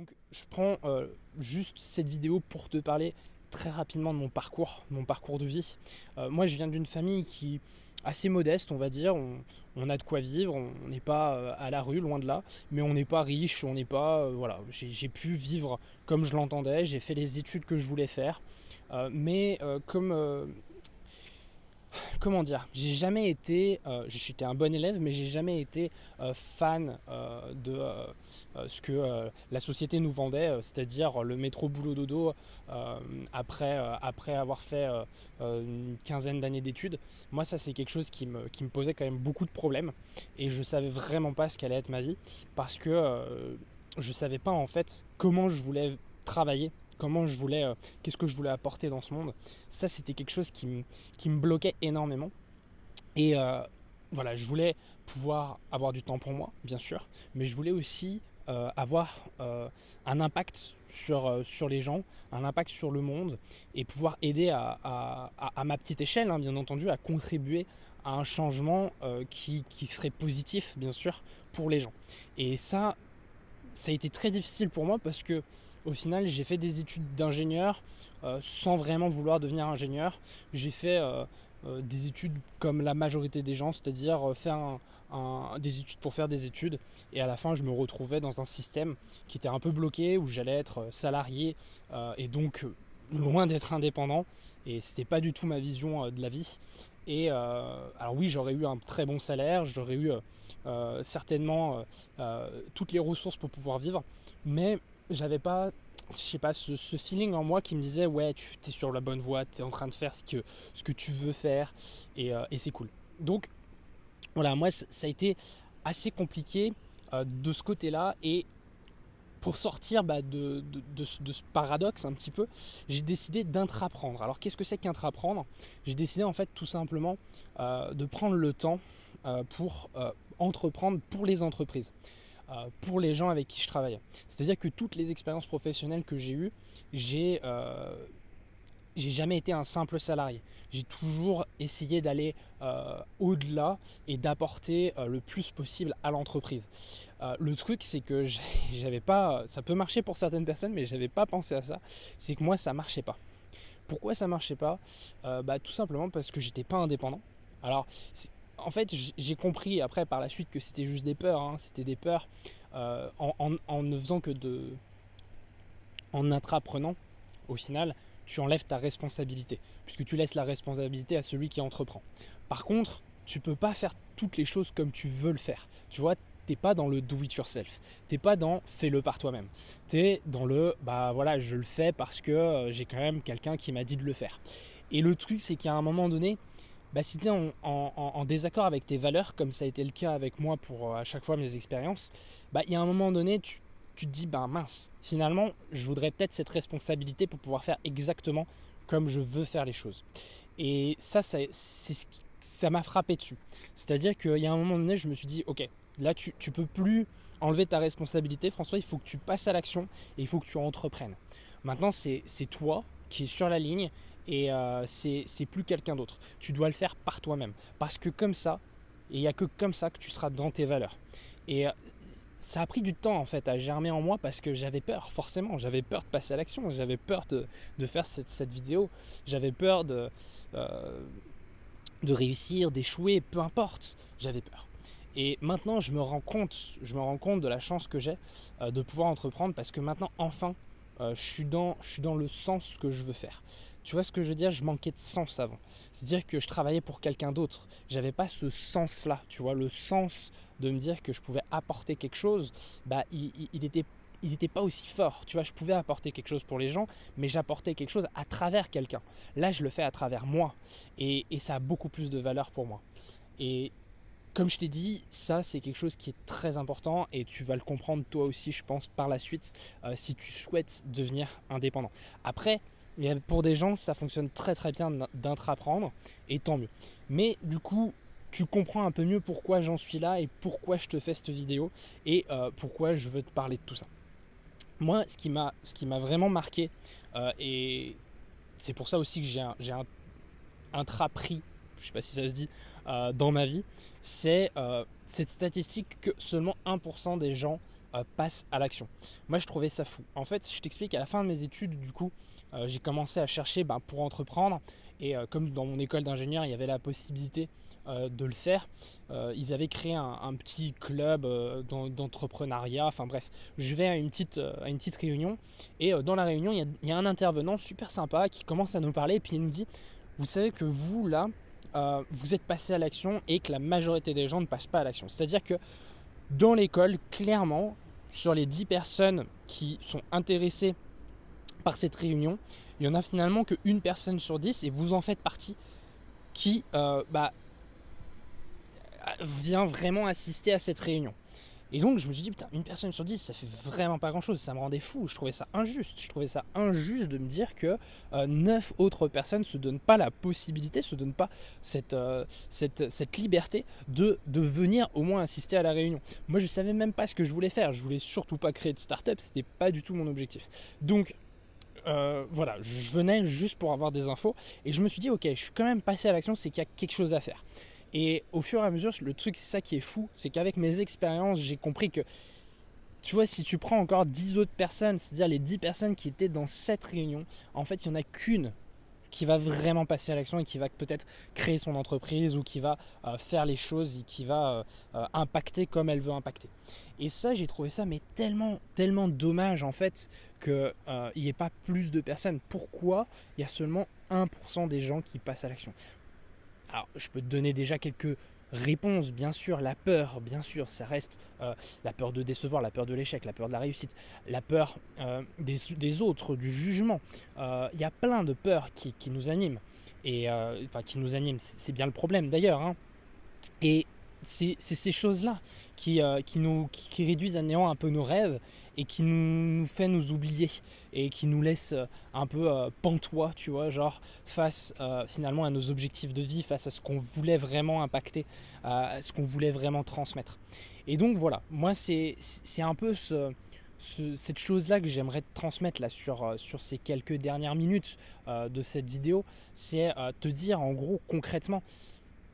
Donc je prends juste cette vidéo pour te parler très rapidement de mon parcours de vie. Moi je viens d'une famille qui est assez modeste, on va dire. On a de quoi vivre, on n'est pas à la rue, loin de là, mais on n'est pas riche, on n'est pas... voilà, j'ai pu vivre comme je l'entendais, j'ai fait les études que je voulais faire. Comment dire, j'ai jamais été, j'étais un bon élève, mais j'ai jamais été fan de ce que la société nous vendait, c'est-à-dire le métro boulot dodo après avoir fait une quinzaine d'années d'études. Moi, ça, c'est quelque chose qui me posait quand même beaucoup de problèmes et je savais vraiment pas ce qu'allait être ma vie parce que je savais pas en fait comment je voulais travailler, qu'est-ce que je voulais apporter dans ce monde. Ça, c'était quelque chose qui me bloquait énormément. Et voilà, je voulais pouvoir avoir du temps pour moi, bien sûr, mais je voulais aussi avoir un impact sur les gens, un impact sur le monde, et pouvoir aider à ma petite échelle, hein, bien entendu, à contribuer à un changement qui serait positif, bien sûr, pour les gens. Et ça a été très difficile pour moi parce que au final j'ai fait des études d'ingénieur sans vraiment vouloir devenir ingénieur. J'ai fait des études comme la majorité des gens, c'est-à-dire faire des études pour faire des études, et à la fin je me retrouvais dans un système qui était un peu bloqué où j'allais être salarié et donc loin d'être indépendant, et c'était pas du tout ma vision de la vie. Et alors oui, j'aurais eu un très bon salaire, j'aurais eu certainement toutes les ressources pour pouvoir vivre, mais j'avais pas, je sais pas, ce feeling en moi qui me disait ouais, tu es sur la bonne voie, tu es en train de faire ce que tu veux faire, et c'est cool. Donc voilà, moi ça a été assez compliqué de ce côté-là, et pour sortir de ce paradoxe un petit peu, j'ai décidé d'intraprendre. Alors qu'est-ce que c'est qu'intraprendre? J'ai décidé en fait tout simplement de prendre le temps pour entreprendre pour les entreprises, pour les gens avec qui je travaille. C'est-à-dire que toutes les expériences professionnelles que j'ai eues, j'ai jamais été un simple salarié. J'ai toujours essayé d'aller au-delà et d'apporter le plus possible à l'entreprise. Le truc, c'est que j'avais pas, ça peut marcher pour certaines personnes, mais j'avais pas pensé à ça. C'est que moi, ça marchait pas. Pourquoi ça marchait pas? Tout simplement parce que j'étais pas indépendant. Alors, en fait, j'ai compris après par la suite que c'était juste des peurs, hein. C'était des peurs en ne faisant que en intraprenant, au final, tu enlèves ta responsabilité, puisque tu laisses la responsabilité à celui qui entreprend. Par contre, tu peux pas faire toutes les choses comme tu veux le faire. Tu vois, t'es pas dans le do it yourself. T'es pas dans fais-le par toi-même. T'es dans le bah voilà, je le fais parce que j'ai quand même quelqu'un qui m'a dit de le faire. Et le truc, c'est qu'à un moment donné, si tu es en désaccord avec tes valeurs, comme ça a été le cas avec moi pour à chaque fois mes expériences, il y a un moment donné, tu te dis, mince, finalement, je voudrais peut-être cette responsabilité pour pouvoir faire exactement comme je veux faire les choses. Et ça m'a frappé dessus. C'est-à-dire qu'il y a un moment donné, je me suis dit, ok, là, tu peux plus enlever ta responsabilité, François, il faut que tu passes à l'action et il faut que tu entreprennes. Maintenant, c'est toi qui es sur la ligne, et c'est plus quelqu'un d'autre. Tu dois le faire par toi-même. Parce que comme ça, et il n'y a que comme ça que tu seras dans tes valeurs. Et ça a pris du temps en fait à germer en moi parce que j'avais peur, forcément. J'avais peur de passer à l'action, j'avais peur de faire cette vidéo, j'avais peur euh, de réussir, d'échouer, peu importe, j'avais peur. Et maintenant, je me rends compte de la chance que j'ai de pouvoir entreprendre, parce que maintenant, enfin, je suis dans le sens que je veux faire. Tu vois ce que je veux dire? Je manquais de sens avant. C'est-à-dire que je travaillais pour quelqu'un d'autre. J'avais pas ce sens-là, tu vois, le sens de me dire que je pouvais apporter quelque chose. Il était pas aussi fort. Tu vois, je pouvais apporter quelque chose pour les gens, mais j'apportais quelque chose à travers quelqu'un. Là, je le fais à travers moi, et ça a beaucoup plus de valeur pour moi. Et comme je t'ai dit, ça c'est quelque chose qui est très important, et tu vas le comprendre toi aussi, je pense, par la suite, si tu souhaites devenir indépendant. Après, pour des gens, ça fonctionne très très bien d'intraprendre, et tant mieux. Mais du coup, tu comprends un peu mieux pourquoi j'en suis là et pourquoi je te fais cette vidéo, et pourquoi je veux te parler de tout ça. Moi, ce qui m'a vraiment marqué, et c'est pour ça aussi que j'ai un intrapris, je sais pas si ça se dit, dans ma vie, c'est cette statistique que seulement 1% des gens passent à l'action. Moi, je trouvais ça fou. En fait, je t'explique, à la fin de mes études, du coup, j'ai commencé à chercher pour entreprendre. Et comme dans mon école d'ingénieur, il y avait la possibilité de le faire, ils avaient créé un petit club d'entrepreneuriat. Enfin bref, je vais à une petite réunion. Et dans la réunion, il y a un intervenant super sympa qui commence à nous parler. Et puis il nous dit, vous savez que vous, là, vous êtes passé à l'action et que la majorité des gens ne passent pas à l'action. C'est-à-dire que dans l'école, clairement, sur les 10 personnes qui sont intéressées par cette réunion, il n'y en a finalement qu'une personne sur 10, et vous en faites partie, qui vient vraiment assister à cette réunion. Et donc je me suis dit, putain, une personne sur 10, ça fait vraiment pas grand chose, ça me rendait fou, je trouvais ça injuste. Je trouvais ça injuste de me dire que 9 autres personnes ne se donnent pas la possibilité, ne se donnent pas cette liberté de venir au moins assister à la réunion. Moi je savais même pas ce que je voulais faire, je voulais surtout pas créer de start-up, c'était pas du tout mon objectif. Donc voilà, je venais juste pour avoir des infos, et je me suis dit, ok, je suis quand même passé à l'action, c'est qu'il y a quelque chose à faire. Et au fur et à mesure, le truc, c'est ça qui est fou, c'est qu'avec mes expériences, j'ai compris que, tu vois, si tu prends encore 10 autres personnes, c'est-à-dire les 10 personnes qui étaient dans cette réunion, en fait, il n'y en a qu'une qui va vraiment passer à l'action et qui va peut-être créer son entreprise, ou qui va faire les choses et qui va impacter comme elle veut impacter. Et ça, j'ai trouvé ça mais tellement, tellement dommage en fait qu'il n'y ait pas plus de personnes. Pourquoi il y a seulement 1% des gens qui passent à l'action? Alors, je peux te donner déjà quelques réponses. Bien sûr, la peur, bien sûr, ça reste la peur de décevoir, la peur de l'échec, la peur de la réussite, la peur des autres, du jugement. Il y a plein de peurs qui nous animent. Et qui nous animent, c'est bien le problème d'ailleurs, hein. Et c'est ces choses-là qui réduisent à néant un peu nos rêves, et qui nous fait nous oublier, et qui nous laisse un peu pantois, tu vois, genre face finalement à nos objectifs de vie, face à ce qu'on voulait vraiment impacter, à ce qu'on voulait vraiment transmettre. Et donc voilà, moi c'est un peu cette chose-là que j'aimerais te transmettre là sur ces quelques dernières minutes de cette vidéo, c'est te dire en gros concrètement,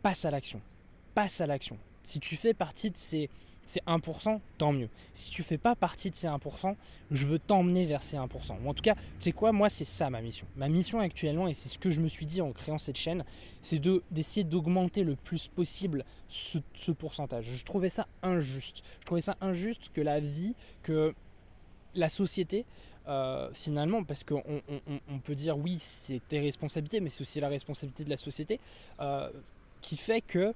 passe à l'action. Passe à l'action. Si tu fais partie de ces 1%, tant mieux. Si tu fais pas partie de ces 1%, je veux t'emmener vers ces 1%. Ou en tout cas, tu sais quoi, moi c'est ça ma mission. Ma mission actuellement, et c'est ce que je me suis dit en créant cette chaîne, c'est d'essayer d'augmenter le plus possible ce pourcentage. Je trouvais ça injuste. Je trouvais ça injuste que la vie, que la société, finalement, parce qu'on peut dire oui, c'est tes responsabilités, mais c'est aussi la responsabilité de la société, qui fait que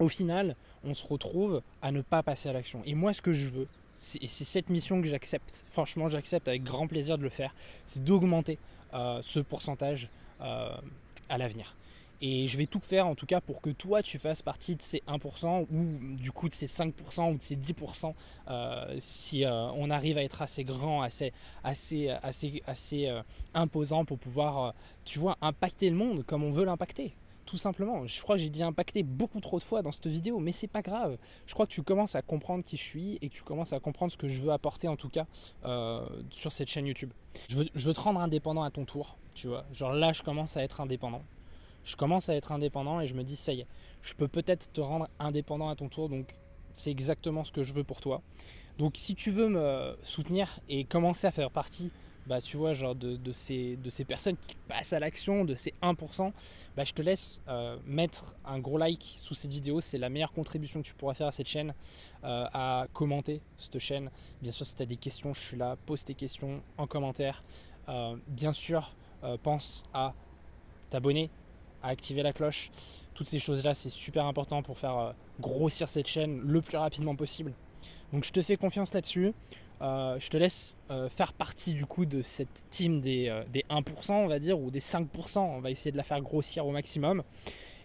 au final, on se retrouve à ne pas passer à l'action. Et moi, ce que je veux, c'est cette mission que j'accepte, franchement, j'accepte avec grand plaisir de le faire, c'est d'augmenter ce pourcentage à l'avenir. Et je vais tout faire en tout cas pour que toi tu fasses partie de ces 1% ou du coup de ces 5% ou de ces 10% si on arrive à être assez grand, assez imposant pour pouvoir, tu vois, impacter le monde comme on veut l'impacter. Tout simplement, je crois que j'ai dit impacter beaucoup trop de fois dans cette vidéo, mais c'est pas grave. Je crois que tu commences à comprendre qui je suis et que tu commences à comprendre ce que je veux apporter en tout cas sur cette chaîne YouTube. Je veux te rendre indépendant à ton tour, tu vois. Genre là, je commence à être indépendant. Je commence à être indépendant et je me dis, ça y est, je peux peut-être te rendre indépendant à ton tour, donc c'est exactement ce que je veux pour toi. Donc si tu veux me soutenir et commencer à faire partie, tu vois, genre de ces personnes qui passent à l'action, de ces 1%, je te laisse mettre un gros like sous cette vidéo. C'est la meilleure contribution que tu pourras faire à cette chaîne, à commenter cette chaîne. Bien sûr, si tu as des questions, je suis là, pose tes questions en commentaire. Bien sûr, pense à t'abonner, à activer la cloche. Toutes ces choses-là, c'est super important pour faire grossir cette chaîne le plus rapidement possible. Donc je te fais confiance là-dessus. Je te laisse faire partie du coup de cette team des 1%, on va dire, ou des 5%. On va essayer de la faire grossir au maximum.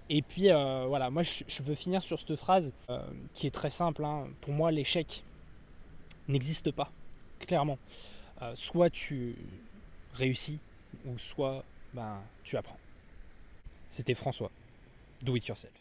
Et puis voilà, moi je veux finir sur cette phrase qui est très simple, hein. Pour moi, l'échec n'existe pas, clairement. Soit tu réussis, ou soit tu apprends. C'était François, Do It Yourself.